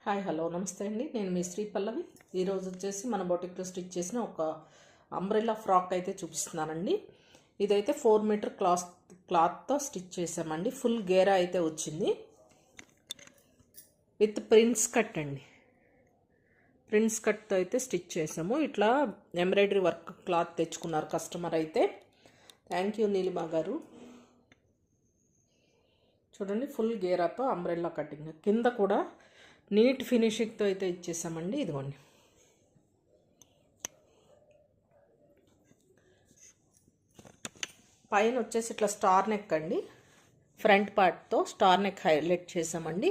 Hi hello నమస్తే అండి. నేను మీ శ్రీ పల్లవి. ఈరోజు వచ్చేసి మన బొటిక్లో స్టిచ్ చేసిన ఒక అంబ్రెల్లా ఫ్రాక్ అయితే చూపిస్తున్నానండి. ఇదైతే 4 మీటర్ క్లాత్తో స్టిచ్ చేసామండి. ఫుల్ గేరా అయితే వచ్చింది విత్ ప్రిన్స్ కట్ అండి. ప్రిన్స్ కట్తో అయితే స్టిచ్ చేసాము. ఇట్లా ఎంబ్రాయిడరీ వర్క్ క్లాత్ తెచ్చుకున్నారు కస్టమర్ అయితే. థ్యాంక్ యూ నీలిమా గారు. చూడండి, ఫుల్ గేరాతో అంబ్రెల్లా కటింగ్. కింద కూడా నీట్ ఫినిషింగ్తో అయితే ఇచ్చేసామండి. ఇదిగోండి, పైన వచ్చేసి ఇట్లా స్టార్ నెక్ అండి. ఫ్రంట్ పార్ట్తో స్టార్ నెక్ హైలైట్ చేసామండి.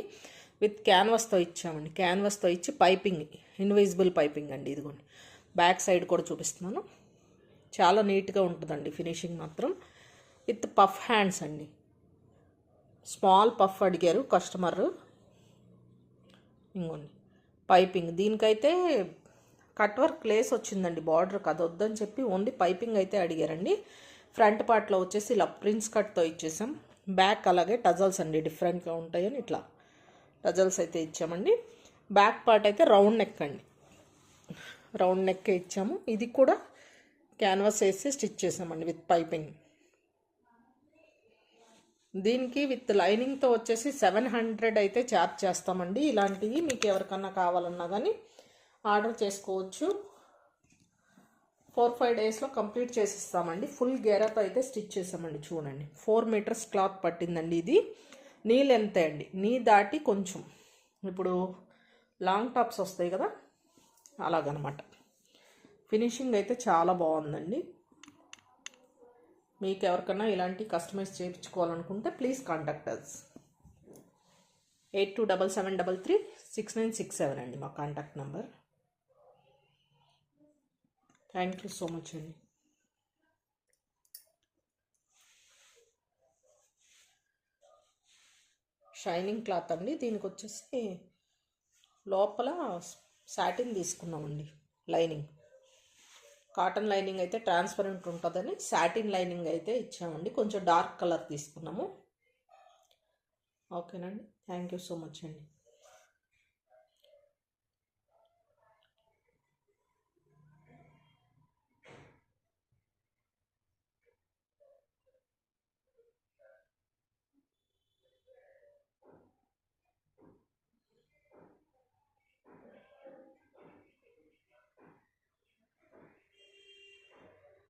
విత్ క్యాన్వాస్తో ఇచ్చామండి. క్యాన్వాస్తో ఇచ్చి పైపింగ్, ఇన్విజిబుల్ పైపింగ్ అండి. ఇదిగోండి, బ్యాక్ సైడ్ కూడా చూపిస్తున్నాను. చాలా నీట్గా ఉంటుందండి ఫినిషింగ్ మాత్రం. విత్ పఫ్ హ్యాండ్స్ అండి. స్మాల్ పఫ్ అడిగారు కస్టమర్. ఇంకోండి పైపింగ్. దీనికైతే కట్ వర్క్ లేస్ వచ్చిందండి. బార్డర్కి అది వద్దని చెప్పి ఓన్లీ పైపింగ్ అయితే అడిగారండి. ఫ్రంట్ పార్ట్లో వచ్చేసి ఇలా ప్రిన్స్ కట్తో ఇచ్చేసాం. బ్యాక్ అలాగే టజల్స్ అండి, డిఫరెంట్గా ఉంటాయని ఇట్లా టజల్స్ అయితే ఇచ్చామండి. బ్యాక్ పార్ట్ అయితే రౌండ్ నెక్ అండి. రౌండ్ నెక్ ఇచ్చాము. ఇది కూడా క్యాన్వాస్ వేసి స్టిచ్ చేసామండి విత్ పైపింగ్. దీనికి విత్ లైనింగ్తో వచ్చేసి 700 అయితే ఛార్జ్ చేస్తామండి. ఇలాంటివి మీకు ఎవరికన్నా కావాలన్నా కానీ ఆర్డర్ చేసుకోవచ్చు. 4-5 డేస్లో కంప్లీట్ చేసిస్తామండి. ఫుల్ గేరాతో అయితే స్టిచ్ చేసామండి. చూడండి, 4 మీటర్స్ క్లాత్ పట్టిందండి. ఇది నీ లెంత్ అండి. నీ దాటి కొంచెం, ఇప్పుడు లాంగ్ టాప్స్ వస్తాయి కదా, అలాగనమాట. ఫినిషింగ్ అయితే చాలా బాగుందండి. మీకు ఎవరికైనా ఇలాంటి కస్టమైజ్ చేయించుకోవాలనుకుంటే ప్లీజ్ కాంటాక్ట్ అస్. 8277336967 అండి మా contact number. Thank you so much అండి. షైనింగ్ క్లాత్ అండి. దీనికి వచ్చేసి లోపల సాటిన్ తీసుకున్నామండి. లైనింగ్ కాటన్ లైనింగ్ అయితే ట్రాన్స్పరెంట్ ఉంటుందని సాటిన్ లైనింగ్ అయితే ఇచ్చామండి. కొంచెం డార్క్ కలర్ తీసుకున్నాము. ఓకేనండి. థ్యాంక్ యూ సో మచ్ అండి.